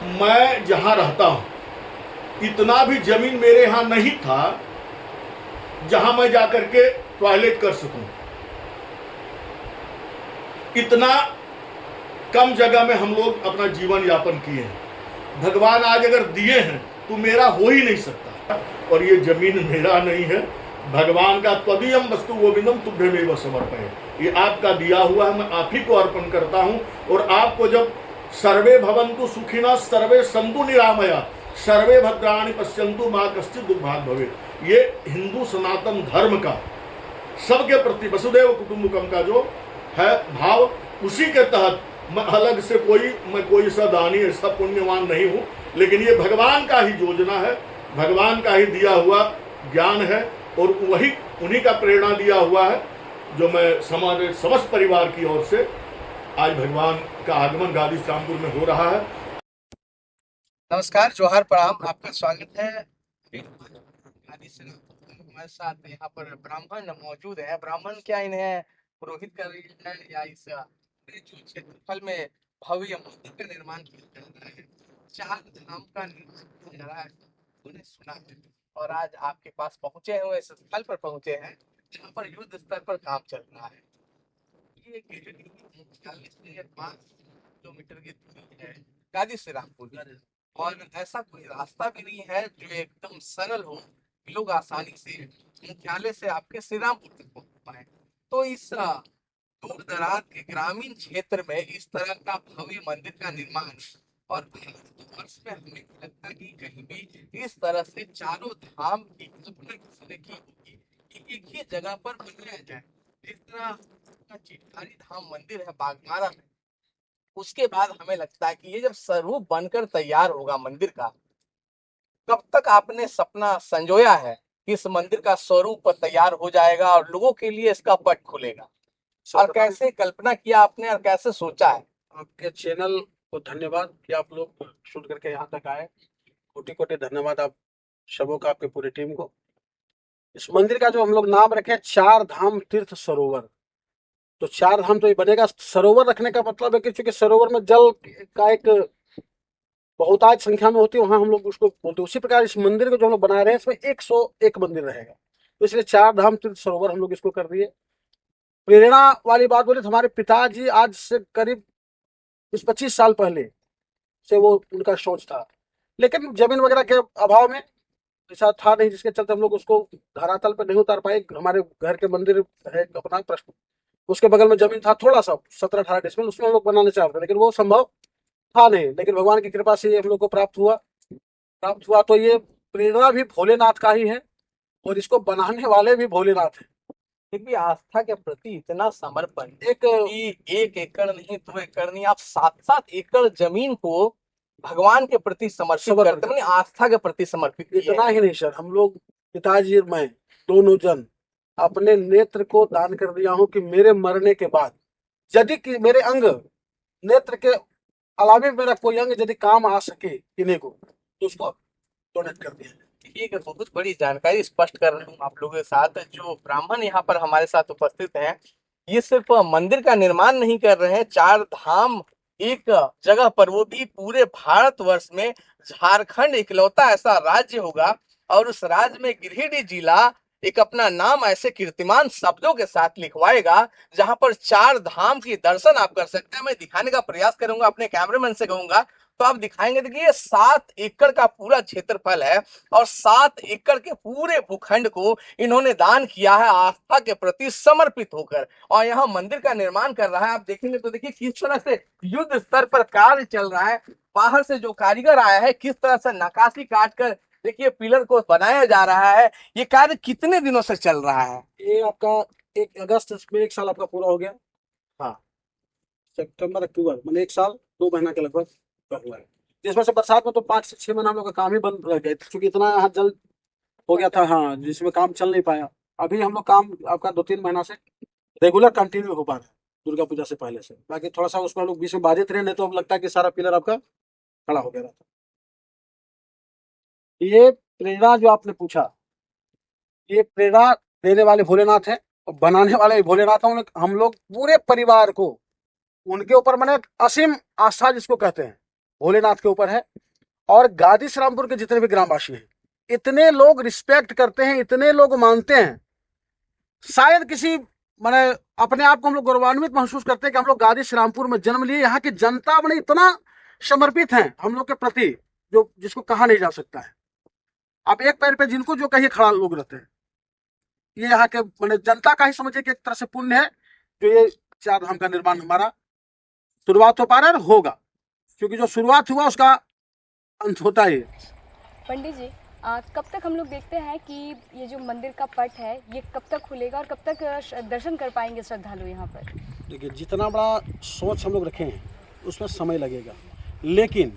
मैं जहां रहता हूं इतना भी जमीन मेरे यहां नहीं था जहां मैं जाकर के टॉयलेट कर सकूं। इतना कम जगह में हम लोग अपना जीवन यापन किए हैं। भगवान आज अगर दिए हैं तो मेरा हो ही नहीं सकता। और ये जमीन मेरा नहीं है, भगवान का। त्वदीयम वस्तु गोविंदम तुभ्यमेव समर्पये, ये आपका दिया हुआ है, मैं आप ही को अर्पण करता हूं। और आपको जब सर्वे भवन्तु सुखिनः सर्वे सन्तु निरामया सर्वे भद्राणि पश्यन्तु मा कश्चित् दुर्भाग् भवेत्, ये हिंदू सनातन धर्म का सबके प्रति वसुदैव कुटुंबकम का जो है भाव, उसी के तहत मैं अलग से मैं कोई सा दानी ऐसा पुण्यवान नहीं हूं, लेकिन ये भगवान का ही योजना है, भगवान का ही दिया हुआ ज्ञान है। और वही उन्हीं का प्रेरणा दिया हुआ है जो मैं समाज समस्त परिवार की ओर से आज भगवान का आगमन गादी श्यामपुर में हो रहा है। नमस्कार, जोहार, प्रणाम। आपका स्वागत है गादी श्यामपुर। हमारे साथ यहाँ पर ब्राह्मण मौजूद है। ब्राह्मण क्या इन्हें पुरोहित कर रही है या इस जो क्षेत्रफल में भव्य मंदिर का निर्माण किया जा रहा है, 4 धाम का निर्माण किया जा रहा है, उन्हें सुना है। और आज आपके पास पहुंचे हुए इस स्थल पर पहुंचे हैं जहाँ पर युद्ध स्तर पर काम चल रहा है। ये गिरिडीह मुख्यालय से 5 किलोमीटर की दूरी है गादी श्री रामपुर, और ऐसा कोई रास्ता भी नहीं है जो एकदम सरल हो, लोग आसानी से मुख्यालय से आपके श्री रामपुर तक पहुंच पाए। तो इस दूर दराज के ग्रामीण क्षेत्र में इस तरह का भव्य मंदिर का निर्माण, और भारतवर्ष में हमें लगता है कि कहीं भी इस तरह से चारों धाम की कल्पना किसी ने की होगी कि एक ही जगह पर बनाया जाए। जिस तरह का चिट्ठारी धाम मंदिर है बागमारा में, उसके बाद हमें लगता है कि ये जब स्वरूप बनकर तैयार होगा मंदिर का, कब तक आपने सपना संजोया है कि इस मंदिर का स्वरूप तैयार हो जाएगा और लोगों के लिए इसका पट खुलेगा, और कैसे कल्पना किया आपने और कैसे सोचा है? आपके चैनल को धन्यवाद कि आप लोग शूट करके यहाँ तक आए। कोटि कोटि धन्यवाद आप सबों का, आपके पूरी टीम को। इस मंदिर का जो हम लोग नाम रखे 4 धाम तीर्थ सरोवर, तो 4 धाम तो ये बनेगा। सरोवर रखने का मतलब है कि चूंकि सरोवर में जल का एक बहुतायत संख्या में होती है, वहां हम लोग उसको बोलते हैं। उसी प्रकार इस मंदिर को जो हम लोग बना रहे हैं, इसमें 101 मंदिर रहेगा, तो इसलिए 4 धाम तीर्थ सरोवर हम लोग इसको कर दिए। प्रेरणा वाली बात बोले तो हमारे पिताजी आज से करीब 25 साल पहले से वो उनका सोच था, लेकिन जमीन वगैरह के अभाव में ऐसा था नहीं, जिसके चलते हम लोग उसको धरातल पर नहीं उतार पाए। हमारे घर के मंदिर है अपना प्रश्न, उसके बगल में जमीन था थोड़ा सा 17-18 डिसमिल, उसमें हम लोग बनाना चाहते थे, लेकिन वो संभव था नहीं। लेकिन भगवान की कृपा से ये हम लोग को प्राप्त हुआ। तो ये प्रेरणा भी भोलेनाथ का ही है और इसको बनाने वाले भी भोलेनाथ है। फिर भी आस्था के प्रति इतना समर्पण, एक एकड़ नहीं, 2 एकड़ नहीं, आप 7-7 एकड़ जमीन को भगवान के प्रति समर्पित करते हैं, आस्था के प्रति समर्पित। इतना ही नहीं सर, हम लोग पिताजी और मैं दोनों जन अपने नेत्र को दान कर दिया हूं कि मेरे मरने के बाद यदि कि मेरे अंग नेत्र के अलावा मेरा कोई अंग यदि काम आ सके किन्हीं को, तो उसको डोनेट कर दिया। ठीक है, बहुत बड़ी जानकारी स्पष्ट कर रहा हूँ आप लोगों के साथ। जो ब्राह्मण यहाँ पर हमारे साथ उपस्थित हैं, ये सिर्फ मंदिर का निर्माण नहीं कर रहे हैं, 4 धाम एक जगह पर, वो भी पूरे भारतवर्ष में। झारखंड इकलौता ऐसा राज्य होगा और उस राज्य में गिरिडीह जिला एक अपना नाम ऐसे कीर्तिमान शब्दों के साथ लिखवाएगा जहां पर 4 धाम की दर्शन आप कर सकते हैं। मैं दिखाने का प्रयास करूंगा, अपने कैमरामैन से कहूंगा तो आप दिखाएंगे। देखिए, 7 एकड़ का पूरा क्षेत्रफल है और 7 एकड़ के पूरे भूखंड को इन्होंने दान किया है आस्था के प्रति समर्पित होकर, और यहाँ मंदिर का निर्माण कर रहा है। आप देखेंगे तो देखिए किस तरह से युद्ध स्तर पर कार्य चल रहा है। बाहर से जो कारीगर आया है, किस तरह से नक्काशी काट कर देखिए पिलर को बनाया जा रहा है। ये कार्य कितने दिनों से चल रहा है? ये आपका 1 अगस्त में 1 साल आपका पूरा हो गया। हाँ, सितंबर अक्टूबर मैंने 1 साल 2 महीना के लगभग हुआ है। जिसमें से बरसात में तो 5 से 6 महीना हम लोग का काम ही बंद रह गया, क्योंकि इतना यहाँ जल हो गया था। हाँ, जिसमें काम चल नहीं पाया। अभी हम लोग काम आपका 2-3 महीना से रेगुलर कंटिन्यू हो पा रहा है, दुर्गा पूजा से पहले से। बाकी थोड़ा सा उसमें लोग बीच में बाधित रहे, नहीं तो अब लगता है कि सारा पिलर आपका खड़ा हो गया था। ये प्रेरणा जो आपने पूछा, ये प्रेरणा देने वाले भोलेनाथ है और बनाने वाले भोलेनाथ है। हम लोग पूरे परिवार को उनके ऊपर मैंने असीम आस्था जिसको कहते हैं, भोलेनाथ के ऊपर है। और गादी श्रीरामपुर के जितने भी ग्रामवासी हैं, इतने लोग रिस्पेक्ट करते हैं, इतने लोग मानते हैं, शायद किसी मैंने अपने आप को हम लोग गौरवान्वित महसूस करते हैं कि हम लोग गादी श्रीरामपुर में जन्म लिए। यहाँ की जनता मैंने इतना समर्पित है हम लोग के प्रति, जो जिसको कहा नहीं जा सकता है। आप एक पैर पे जिनको जो कहिए खड़ा लोग रहते हैं। ये यहाँ के मैंने जनता का ही समझिए कि एक तरह से पुण्य है जो ये चार धाम का निर्माण हमारा शुरुआत हो पा रहा है और होगा, क्योंकि जो शुरुआत हुआ उसका अंत होता ही है। पंडित जी, कब तक हम लोग देखते हैं कि ये जो मंदिर का पट है ये कब तक खुलेगा और कब तक दर्शन कर पाएंगे श्रद्धालु यहाँ पर? देखिए, जितना बड़ा सोच हम लोग रखे हैं उसमें समय लगेगा, लेकिन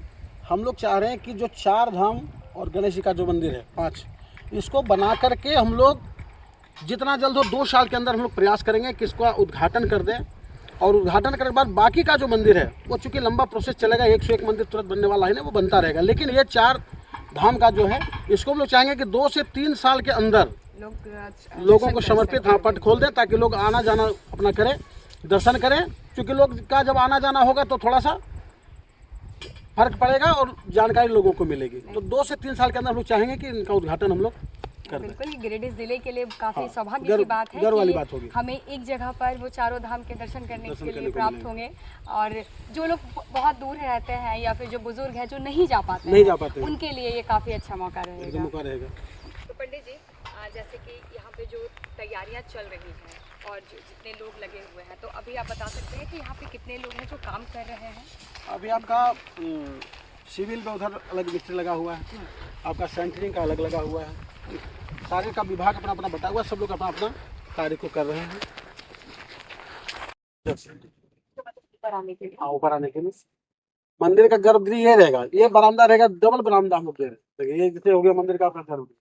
हम लोग चाह रहे हैं कि जो चार धाम और गणेश जी का जो मंदिर है 5, इसको बना करके हम लोग जितना जल्द हो 2 साल के अंदर हम लोग प्रयास करेंगे कि इसका उद्घाटन कर दें। और उद्घाटन करने के बाद बाकी का जो मंदिर है वो चूँकि लंबा प्रोसेस चलेगा, 101 मंदिर तुरंत बनने वाला है ना, वो बनता रहेगा। लेकिन ये 4 धाम का जो है इसको हम लोग चाहेंगे कि 2 से 3 साल के अंदर लोगों को समर्पित पट खोल दें, ताकि लोग आना जाना अपना करें, दर्शन करें। क्योंकि लोग का जब आना जाना होगा तो थोड़ा सा फर्क पड़ेगा और जानकारी लोगों को मिलेगी। तो 2 से 3 साल के अंदर हम लोग चाहेंगे कि इनका उद्घाटन हम लोग कर दें। बिल्कुल, गिरिडीह जिले के लिए काफी हाँ, सौभाग्य की बात है गर्व वाली कि बात होगी। हमें एक जगह पर वो चारों धाम के दर्शन करने के लिए प्राप्त होंगे। और जो लोग बहुत दूर रहते हैं या फिर जो बुजुर्ग हैं जो नहीं जा पाते हैं, उनके लिए ये काफी अच्छा मौका रहेगा। तो पंडित जी, जैसे कि यहाँ पे जो तैयारियाँ चल रही हैं और जो जितने लोग लगे हुए हैं, तो अभी आप बता सकते हैं कि यहाँ पे कितने लोग हैं जो काम कर रहे हैं? अभी आपका सिविल में उधर अलग मिस्त्री लगा हुआ है, आपका सेंटरिंग का अलग लगा हुआ है, सारे का विभाग अपना अपना बटा हुआ है, सब लोग अपना अपना कार्य को कर रहे हैं। ऊपर आने के लिए मंदिर का गर्भगृह ये रहेगा, ये बरामदा रहेगा, डबल बरामदा हम लोग दे रहे हैं। ये जैसे हो गया मंदिर का अपना गर्भगृह,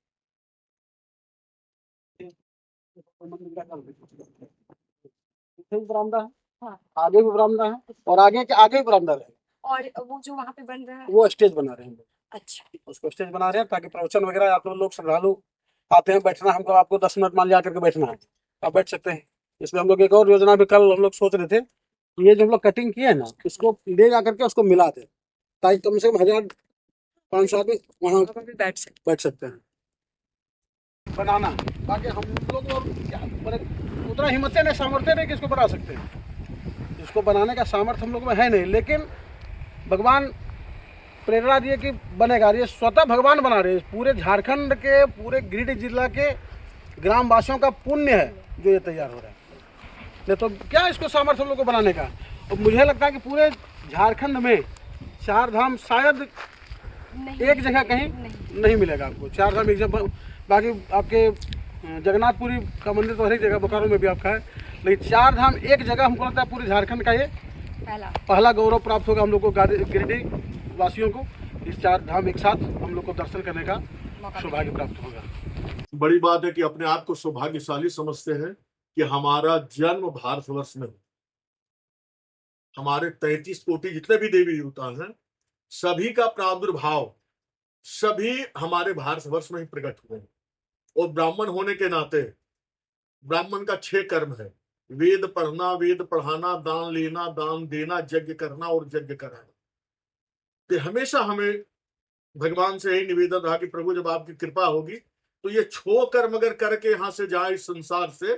मंदिर का गर्भगृह बरामदा है, हाँ। आगे भी बरामदा है और आगे के आगे भी बरामदा रहेगा। और वो जो वहाँ पे बन रहा है वो स्टेज बना रहे हैं, अच्छा, उसको स्टेज बना रहे हैं ताकि प्रवचन वगैरह आप लोग श्रद्धालु आते हैं बैठना, हमको आपको 10 मिनट मान लिया करके बैठना है, आप बैठ सकते हैं। इसमें हम लोग एक और योजना भी कल हम लोग सोच रहे थे, ये जो हम लोग कटिंग किए है ना, इसको ले जा करके उसको मिला दे, ताकि कम से कम 1500 आदमी वहाँ बैठ सकते हैं बनाना। ताकि हम लोग उतना हिम्मत नहीं, सामर्थ्य नहीं कि इसको बना सकते हैं, इसको बनाने का सामर्थ्य हम लोग में है नहीं, लेकिन भगवान प्रेरणा दिए कि बनेगा। ये स्वतः भगवान बना रहे हैं, पूरे झारखंड के पूरे गिरिडीह जिला के ग्रामवासियों का पुण्य है जो ये तैयार हो रहा है। नहीं तो क्या इसको सामर्थ्य हम लोग को बनाने का। और मुझे लगता है कि पूरे झारखंड में 4 धाम शायद एक जगह कहीं नहीं मिलेगा आपको। 4 धाम एक जगह, बाकी आपके जगन्नाथपुरी का मंदिर तो हर एक जगह, बोकारो में भी आपका है, लेकिन 4 धाम एक जगह हमको लगता है पूरे झारखंड का ये पहला गौरव प्राप्त होगा हम लोग को, गिरिडीह वासियों को। इस 4 धाम एक साथ हम लोग को दर्शन करने का सौभाग्य प्राप्त होगा। बड़ी बात है कि अपने आप को सौभाग्यशाली समझते हैं कि हमारा जन्म भारतवर्ष में, हमारे 33 कोटि जितने भी देवी देवता हैं सभी का प्रादुर्भाव सभी हमारे भारतवर्ष में ही प्रकट हुए हैं। और ब्राह्मण होने के नाते ब्राह्मण का 6 कर्म है: वेद पढ़ना, वेद पढ़ाना, दान लेना, दान देना, यज्ञ करना और यज्ञ कराना। तो हमेशा हमें भगवान से यही निवेदन रहा कि प्रभु जब आपकी कृपा होगी तो ये 6 कर्म अगर करके यहां से जाए इस संसार से,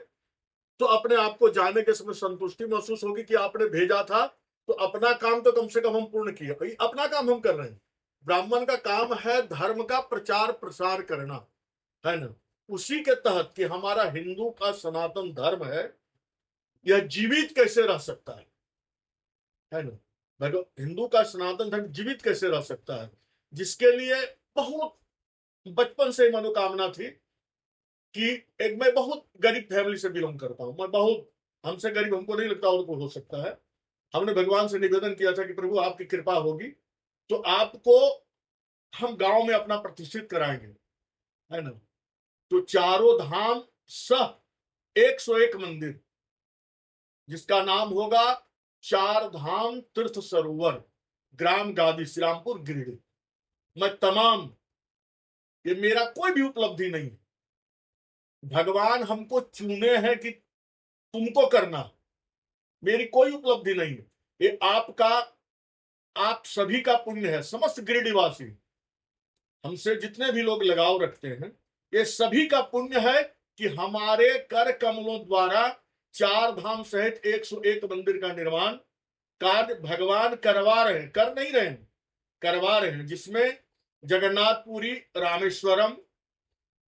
तो अपने आप को जाने के समय संतुष्टि महसूस होगी कि आपने भेजा था तो अपना काम तो कम से कम हम पूर्ण किए। अपना काम हम कर रहे हैं। ब्राह्मण का काम है धर्म का प्रचार प्रसार करना, है ना। उसी के तहत कि हमारा हिंदू का सनातन धर्म है, यह जीवित कैसे रह सकता है ना। हिंदू का सनातन धर्म जीवित कैसे रह सकता है, जिसके लिए बहुत बचपन से मनोकामना थी कि मैं बहुत गरीब फैमिली से बिलोंग करता हूं, मैं बहुत, हमसे गरीब हमको नहीं लगता और कोई हो सकता है। हमने भगवान से निवेदन किया था कि प्रभु आपकी कृपा होगी तो आपको हम गांव में अपना प्रतिष्ठित कराएंगे, है ना। तो 4 धाम सह 101 मंदिर, जिसका नाम होगा 4 धाम तीर्थ सरोवर, ग्राम गादी श्रीरामपुर गिरिडीह। मैं तमाम, ये मेरा कोई भी उपलब्धि नहीं, भगवान हमको चुने हैं कि तुमको करना, मेरी कोई उपलब्धि नहीं है। ये आपका आप सभी का पुण्य है, समस्त गिरिडीवासी हमसे जितने भी लोग लगाव रखते हैं, ये सभी का पुण्य है कि हमारे कर कमलों द्वारा चार धाम सहित 101 मंदिर का निर्माण कार्य भगवान करवा रहे हैं, कर नहीं रहे हैं, करवा रहे हैं, जिसमें जगन्नाथपुरी, रामेश्वरम,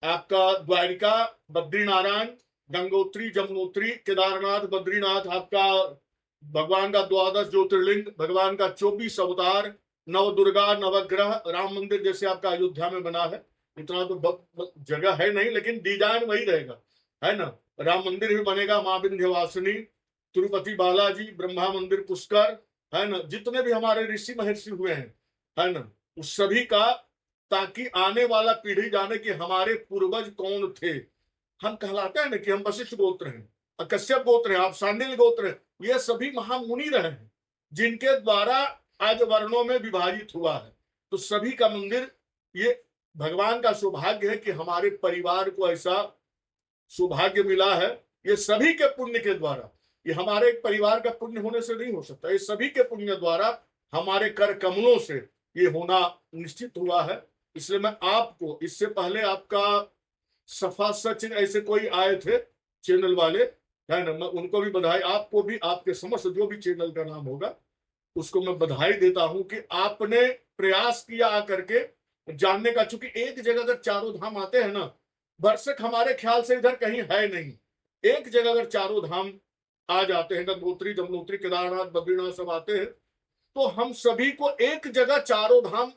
आपका द्वारिका, बद्रीनारायण, गंगोत्री, जमुनोत्री, केदारनाथ, बद्रीनाथ, आपका भगवान का 12 ज्योतिर्लिंग, भगवान का 24 अवतार, नव दुर्गा, नवग्रह, राम मंदिर जैसे आपका अयोध्या में बना है, इतना तो जगह है नहीं, लेकिन डिजाइन वही रहेगा, है ना। राम मंदिर भी बनेगा, मां विंध्यवासिनी, तिरुपति बालाजी, ब्रह्मा मंदिर, पुष्कर, है ना, जितने भी हमारे ऋषि महर्षि हुए हैं, है ना, उस सभी का, ताकि आने वाला पीढ़ी जाने कि हमारे पूर्वज कौन थे। हम कहलाते हैं ना कि हम वशिष्ठ गोत्र हैं, कश्यप गोत्र हैं, आप सांडिल्य गोत्र हैं, ये सभी महामुनि रहे हैं जिनके द्वारा आज वर्णों में विभाजित हुआ है। तो सभी का मंदिर, ये भगवान का सौभाग्य है कि हमारे परिवार को ऐसा सौभाग्य मिला है, ये सभी के पुण्य के द्वारा। ये हमारे एक परिवार का पुण्य होने से नहीं हो सकता, ये सभी के पुण्य द्वारा हमारे कर कमलों से ये होना निश्चित हुआ है। इसलिए मैं आपको, इससे पहले आपका सफा सच ऐसे कोई आए थे चैनल वाले, है ना, मैं उनको भी बधाई, आपको भी, आपके समस्त जो भी चैनल का नाम होगा उसको मैं बधाई देता हूं कि आपने प्रयास किया आकर के जानने का। चूंकि एक जगह अगर चारों धाम आते हैं ना, वर्षक हमारे ख्याल से इधर कहीं है नहीं, एक जगह अगर चारों धाम आ जाते हैं, गंगोत्री, जमुनोत्री, केदारनाथ, बद्रीनाथ सब आते हैं, तो हम सभी को एक जगह चारों धाम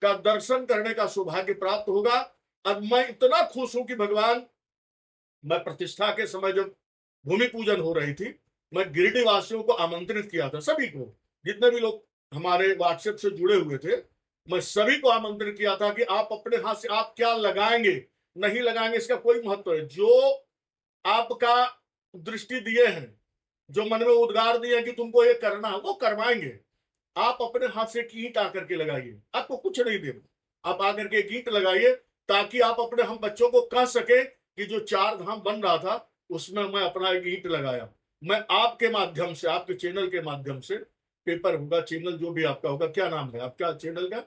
का दर्शन करने का सौभाग्य प्राप्त होगा। अब मैं इतना खुश हूं कि भगवान, मैं प्रतिष्ठा के समय जब भूमि पूजन हो रही थी, मैं गिरिडीह वासियों को आमंत्रित किया था, सभी को, जितने भी लोग हमारे व्हाट्सएप से जुड़े हुए थे, मैं सभी को आमंत्रित किया था कि आप अपने हाथ से आप क्या लगाएंगे, नहीं लगाएंगे इसका कोई महत्व है, जो आपका दृष्टि दिए हैं, जो मन में उद्गार दिए हैं कि तुमको ये करना है, वो करवाएंगे। आप अपने हाथ से एक ईंट आकर के लगाइए, आपको कुछ नहीं देना, आप आकर के एक ईंट लगाइए, ताकि आप अपने हम बच्चों को कह सके कि जो चार धाम बन रहा था उसमें मैं अपना एक ईंट लगाया। मैं आपके माध्यम से, आपके चैनल के माध्यम से, पेपर होगा, चैनल जो भी आपका होगा, क्या नाम है आपका चैनल का?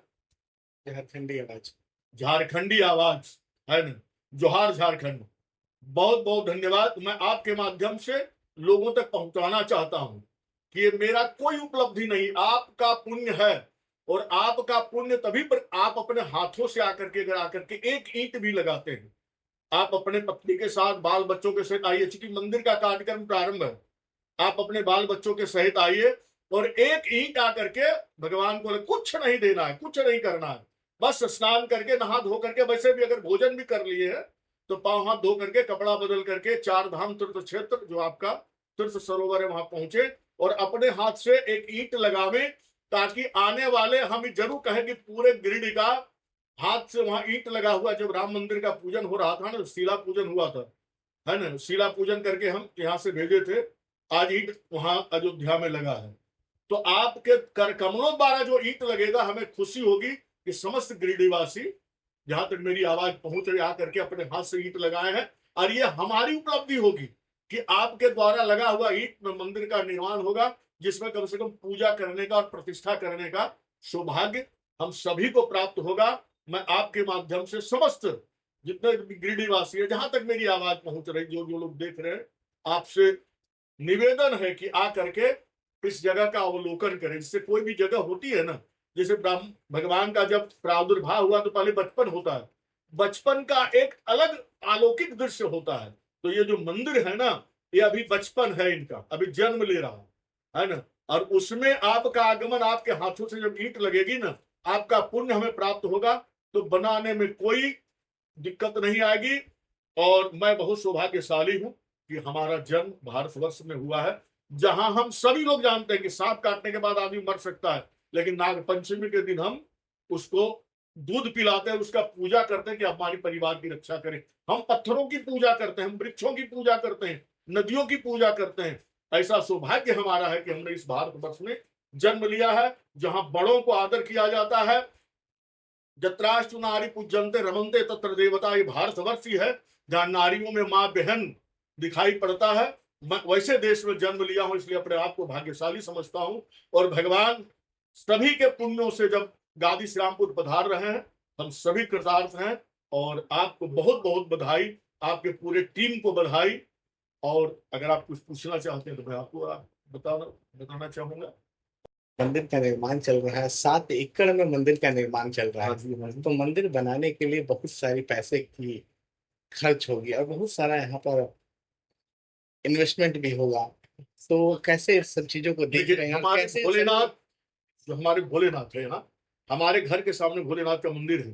झारखंडी आवाज। झारखंडी आवाज, है ना, जोहार झारखंड। बहुत बहुत धन्यवाद। मैं आपके माध्यम से लोगों तक पहुंचाना चाहता हूं कि ये मेरा कोई उपलब्धि नहीं, आपका पुण्य है, और आपका पुण्य तभी पर आप अपने हाथों से आकर के, अगर आकर के एक ईंट भी लगाते हैं, आप अपने पत्नी के साथ, बाल बच्चों के साथ आइए, चूंकि मंदिर का कार्यक्रम प्रारंभ है, आप अपने बाल बच्चों के सहित आइए और एक ईंट आकर के भगवान को, कुछ नहीं देना है, कुछ नहीं करना है, बस स्नान करके, नहा धो करके, वैसे भी अगर भोजन भी कर लिए है तो पांव हाथ धो करके, कपड़ा बदल करके, चार धाम तीर्थ क्षेत्र जो आपका तीर्थ सरोवर है वहां पहुंचे और अपने हाथ से एक ईंट लगावे, ताकि आने वाले हम जरूर कहें कि पूरे गिरिडीह का हाथ से वहां ईंट लगा हुआ। जब राम मंदिर का पूजन हो रहा था ना, शिला पूजन हुआ था, है ना, शिला पूजन करके हम यहाँ से भेजे थे, आज ईंट वहां अयोध्या में लगा है। तो आपके कर कमलों द्वारा जो ईंट लगेगा, हमें खुशी होगी कि समस्त गिरिडीहवासी, जहां तक मेरी आवाज पहुंच रही, आकर के अपने हाथ से ईंट लगाए हैं, और ये हमारी उपलब्धि होगी कि आपके द्वारा लगा हुआ ईंट में मंदिर का निर्माण होगा, जिसमें कम से कम पूजा करने का और प्रतिष्ठा करने का सौभाग्य हम सभी को प्राप्त होगा। मैं आपके माध्यम से समस्त जितने गिरिडीहवासी है, जहां तक मेरी आवाज पहुंच रही, जो लोग देख रहे हैं, आपसे निवेदन है कि आ करके इस जगह का अवलोकन करें। जिससे कोई भी जगह होती है ना, जैसे भगवान का जब प्रादुर्भाव हुआ तो पहले बचपन होता है, बचपन का एक अलग अलौकिक दृश्य होता है। तो ये जो मंदिर है ना, ये अभी बचपन है इनका, अभी जन्म ले रहा है ना, और उसमें आपका आगमन, आपके हाथों से जब ईंट लगेगी ना, आपका पुण्य हमें प्राप्त होगा, तो बनाने में कोई दिक्कत नहीं आएगी। और मैं बहुत सौभाग्यशाली हूं कि हमारा जन्म भारतवर्ष में हुआ है, जहां हम सभी लोग जानते हैं कि सांप काटने के बाद आदमी मर सकता है, लेकिन नाग पंचमी के दिन हम उसको दूध पिलाते हैं, उसका पूजा करते हैं कि हमारी परिवार की रक्षा करें। हम पत्थरों की पूजा करते हैं, हम वृक्षों की पूजा करते हैं, नदियों की पूजा करते हैं। ऐसा सौभाग्य हमारा है कि हमने इस भारतवर्ष में जन्म लिया है, जहां बड़ों को आदर किया जाता है। जत्रास्तु नारी पूज्यन्ते रमन्ते तत्र देवता, ये भारतवर्ष ही है जहां नारियों में माँ बहन दिखाई पड़ता है। मैं वैसे देश में जन्म लिया हूं, इसलिए अपने आप को भाग्यशाली समझता हूं। और भगवान सभी के पुण्यों से जब गादी श्री रामपुर पधार रहे हैं, हम सभी कृतार्थ हैं। और आपको बहुत बहुत बधाई, आपके पूरे टीम को बधाई। और अगर आप कुछ पूछना चाहते हैं तो मैं आपको बताना चाहूंगा। मंदिर का निर्माण चल रहा है, 7 एकड़ में मंदिर का निर्माण चल रहा हाँ है। जी, हाँ जी। तो मंदिर बनाने के लिए बहुत सारी पैसे की खर्च होगी और बहुत सारा यहाँ पर इन्वेस्टमेंट भी होगा। तो कैसे इस सब चीजों को देख देखिए, रहे हैं और हमारे कैसे भोलेनाथ, जो हमारे भोलेनाथ है ना, हमारे घर के सामने भोलेनाथ का मंदिर है।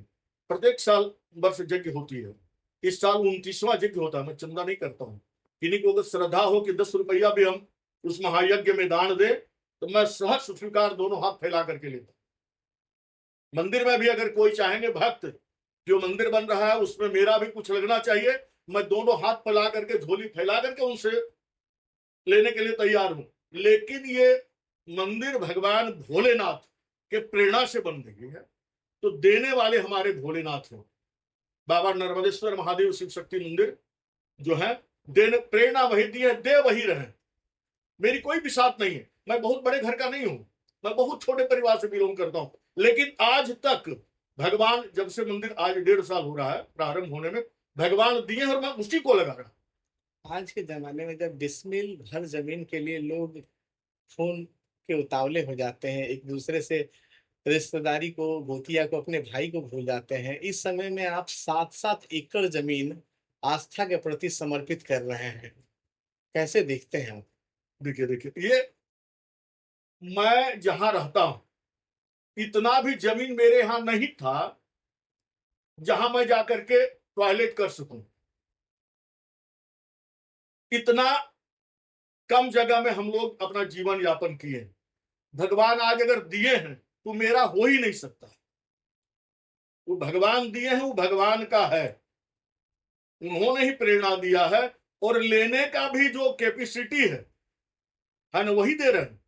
प्रत्येक साल वर्ष यज्ञ होती है। इस साल 29वां यज्ञ होता है। मैं चंदा नहीं करता हूँ। किन्हीं को अगर श्रद्धा हो कि 10 रुपया भी हम उस महायज्ञ में दान दे, तो मैं सहज स्वीकार दोनों हाथ फैला करके लेता हूं। मंदिर में भी अगर कोई चाहेंगे भक्त, जो मंदिर बन रहा है उसमें मेरा भी कुछ लगना चाहिए, मैं दोनों हाथ फैला करके, झोली फैला करके उनसे लेने के लिए तैयार हूं। लेकिन ये मंदिर भगवान भोलेनाथ के प्रेरणा से बन रही है, तो देने वाले हमारे भोलेनाथ हैं। बाबा नर्मदेश्वर महादेव शिव शक्ति मंदिर जो है, देने प्रेरणा वही दी है, दे वही रहे। मेरी कोई विसात नहीं है। मैं बहुत बड़े घर का नहीं हूं, मैं बहुत छोटे परिवार से बिलोंग करता हूं। लेकिन आज तक भगवान, जब से मंदिर आज 1.5 साल हो रहा है प्रारंभ होने में, भगवान दिए और मैं उसी को लगा रहा। आज के जमाने में जब डिसमिल भर जमीन के लिए लोग खून के उतावले हो जाते हैं, एक दूसरे से रिश्तेदारी को, गोतिया को, अपने भाई को भूल जाते हैं, इस समय में आप 7-7 एकड़ जमीन आस्था के प्रति समर्पित कर रहे हैं, कैसे देखते हैं आप? देखिए, ये मैं जहां रहता हूं, इतना भी जमीन मेरे यहां नहीं था जहां मैं जाकर के टॉयलेट कर सकूं। इतना कम जगह में हम लोग अपना जीवन यापन किए। भगवान आज अगर दिए हैं तो मेरा हो ही नहीं सकता। वो भगवान दिए हैं, वो भगवान का है, उन्होंने ही प्रेरणा दिया है। और लेने का भी जो कैपेसिटी है ना, वही दे रहे हैं।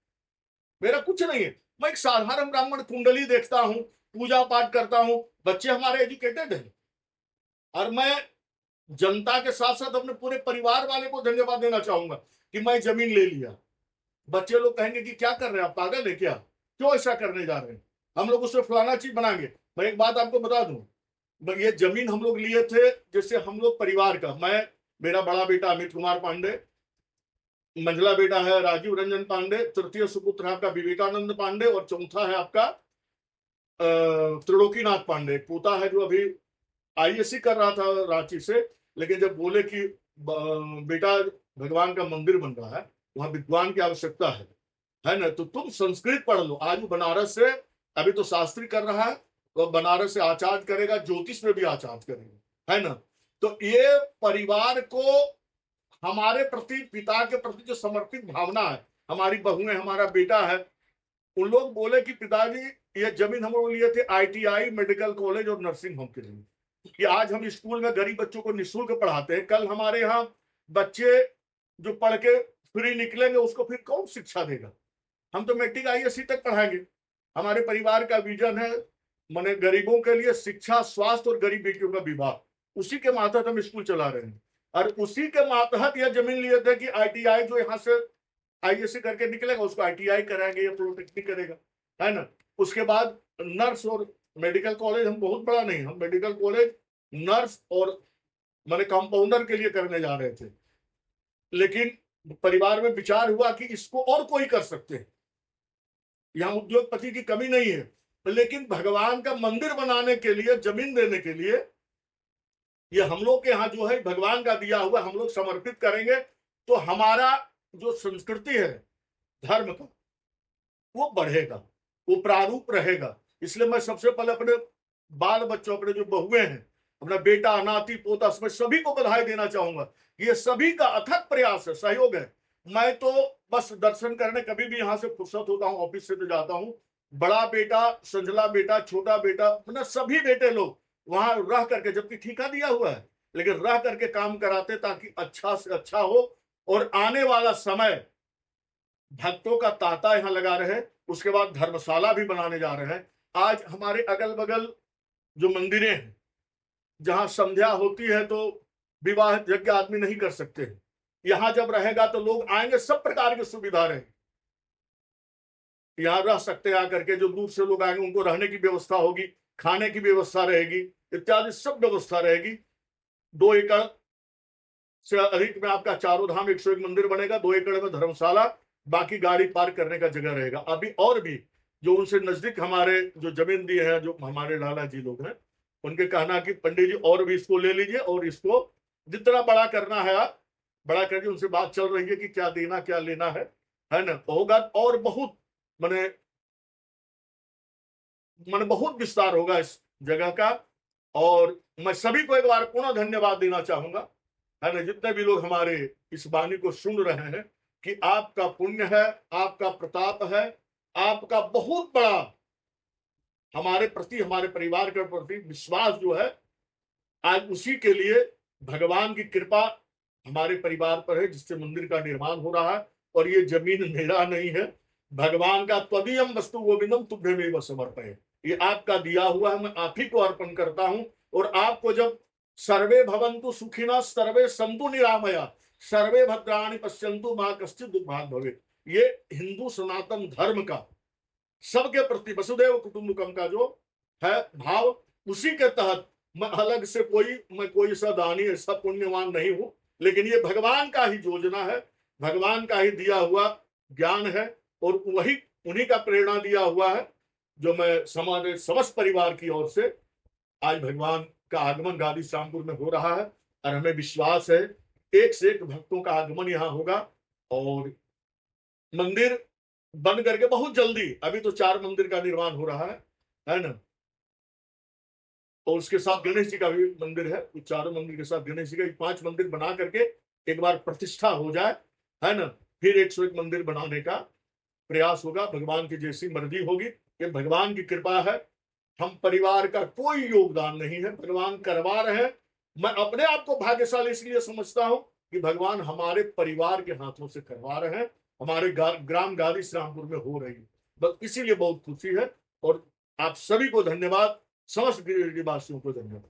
मेरा कुछ नहीं है। मैं एक साधारण ब्राह्मण, कुंडली देखता हूं, पूजा पाठ करता हूं, बच्चे हमारे एजुकेटेड हैं। और मैं जनता के साथ साथ अपने पूरे परिवार वाले को धन्यवाद देना चाहूंगा कि मैं जमीन ले लिया। बच्चे लोग कहेंगे कि क्या कर रहे हैं आप, पागल है क्या, क्यों ऐसा करने जा रहे हैं, हम लोग उससे फलाना चीज बनाएंगे। मैं एक बात आपको बता दूं, ये जमीन हम लोग लिए थे जिससे हम लोग परिवार का, मैं, मेरा बड़ा बेटा अमित कुमार पांडे, मंझला बेटा है राजीव रंजन पांडे, तृतीय सुपुत्र है आपका विवेकानंद पांडे, और चौथा है आपका त्रिलोकीनाथ पांडे। पोता है जो अभी आईएससी कर रहा था रांची से, लेकिन जब बोले कि बेटा भगवान का मंदिर बन रहा है, वहां विद्वान की आवश्यकता है ना, तो तुम संस्कृत पढ़ लो। आज वो बनारस से, अभी तो शास्त्री कर रहा है, तो बनारस से आचार्य करेगा, ज्योतिष में भी आचार्य करेगा, है ना। तो ये परिवार को हमारे प्रति, पिता के प्रति जो समर्पित भावना है, हमारी बहुएं, हमारा बेटा है, उन लोग बोले कि पिताजी ये जमीन हम लोग लिए थे आईटीआई, मेडिकल कॉलेज और नर्सिंग होम के लिए, कि आज हम स्कूल में गरीब बच्चों को निःशुल्क पढ़ाते हैं। कल हमारे यहाँ बच्चे जो पढ़ के फ्री निकलेंगे, उसको फिर कौन शिक्षा देगा। हम तो मैट्रिक आईएससी तक पढ़ाएंगे। हमारे परिवार का विजन है, माने गरीबों के लिए शिक्षा, स्वास्थ्य और गरीब बेटियों का विवाह, उसी के मातहत हम स्कूल चला रहे हैं। और उसी के मातहत यह जमीन लिए थे कि आईटीआई जो यहाँ से आईएससी करके निकलेगा उसको आईटीआई कराएंगे या पॉलिटेक्निक करेगा, है ना। उसके बाद नर्स और मेडिकल कॉलेज, हम बहुत बड़ा नहीं, हम मेडिकल कॉलेज नर्स और माने कंपाउंडर के लिए करने जा रहे थे। लेकिन परिवार में विचार हुआ कि इसको और कोई कर सकते हैं, यहाँ उद्योगपति की कमी नहीं है, लेकिन भगवान का मंदिर बनाने के लिए, जमीन देने के लिए, ये हम लोग के यहाँ जो है भगवान का दिया हुआ हम लोग समर्पित करेंगे, तो हमारा जो संस्कृति है धर्म का, वो बढ़ेगा, वो प्रारूप रहेगा। इसलिए मैं सबसे पहले अपने बाल बच्चों, अपने जो बहुएं हैं, अपना बेटा, नाती, पोता, मैं सभी को बधाई देना चाहूंगा। ये सभी का अथक प्रयास है, सहयोग है। मैं तो बस दर्शन करने कभी भी यहाँ से फुर्सत होता हूँ, ऑफिस से तो जाता हूँ। बड़ा बेटा, संजला बेटा, छोटा बेटा, मतलब सभी बेटे लोग वहां रह करके, जबकि ठेका दिया हुआ है, लेकिन रह करके काम कराते ताकि अच्छा से अच्छा हो। और आने वाला समय भक्तों का तांता यहाँ लगा रहे। उसके बाद धर्मशाला भी बनाने जा रहे हैं। आज हमारे अगल बगल जो मंदिरें हैं, जहां संध्या होती है तो विवाह यज्ञ आदमी नहीं कर सकते, यहां जब रहेगा तो लोग आएंगे, सब प्रकार की सुविधा रहेगी। यहाँ रह सकते हैं आकर के, जो दूर से लोग आएंगे उनको रहने की व्यवस्था होगी, खाने की व्यवस्था रहेगी, इत्यादि सब व्यवस्था रहेगी। 2 एकड़ से अधिक में आपका चारों धाम 101 मंदिर बनेगा, 2 एकड़ में धर्मशाला, बाकी गाड़ी पार्क करने का जगह रहेगा। अभी और भी जो उनसे नजदीक हमारे जो जमीन दिए हैं, जो हमारे लाला जी लोग हैं, उनके कहना कि पंडित जी और भी इसको ले लीजिए और इसको जितना बड़ा करना है आप बड़ा करिए। उनसे बात चल रही है कि क्या देना क्या लेना है ना, होगा और बहुत मैंने बहुत विस्तार होगा इस जगह का। और मैं सभी को एक बार पुनः धन्यवाद देना चाहूंगा, है ना, जितने भी लोग हमारे इस वाणी को सुन रहे हैं, कि आपका पुण्य है, आपका प्रताप है, आपका बहुत बड़ा हमारे प्रति, हमारे परिवार के प्रति विश्वास जो है, आज उसी के लिए भगवान की कृपा हमारे परिवार पर है, जिससे मंदिर का निर्माण हो रहा है। और ये जमीन मेरा नहीं है, भगवान का। त्वदीयम वस्तु गोविंदम तुभ्यमेव समर्पये, ये आपका दिया हुआ है, मैं आप ही को अर्पण करता हूं। और आपको जब सर्वे भवन्तु सुखिनः सर्वे सन्तु निरामया सर्वे भद्राणि पश्यन्तु मा कश्चित् दुर्भाग् भवेत्, ये हिंदू सनातन धर्म का सबके प्रति वसुदेव कुटुंबकम का जो है भाव, उसी के तहत मैं अलग से कोई ऐसा दानी, ऐसा पुण्यवान नहीं हूं, लेकिन ये भगवान का ही योजना है, भगवान का ही दिया हुआ ज्ञान है। और वही उन्हीं का प्रेरणा दिया हुआ है, जो मैं समाज समस्त परिवार की ओर से आज भगवान का आगमन गादी श्यामपुर में हो रहा है। और हमें विश्वास है एक से एक भक्तों का आगमन यहाँ होगा। और मंदिर बन करके बहुत जल्दी, अभी तो 4 मंदिर का निर्माण हो रहा है ना, और उसके साथ गणेश जी का भी मंदिर है। उस चारों मंदिर के साथ गणेश जी का 5 मंदिर बना करके एक बार प्रतिष्ठा हो जाए, है ना, फिर 101 मंदिर बनाने का प्रयास होगा। भगवान की जैसी मर्जी होगी, ये भगवान की कृपा है, हम परिवार का कोई योगदान नहीं है, भगवान करवा रहे हैं। मैं अपने आप को भाग्यशाली इसलिए समझता हूं कि भगवान हमारे परिवार के हाथों से करवा रहे हैं, हमारे ग्राम गादी श्यामपुर में हो रही है, बस इसीलिए बहुत खुशी है। और आप सभी को धन्यवाद, समस्त गिरिवासियों को धन्यवाद।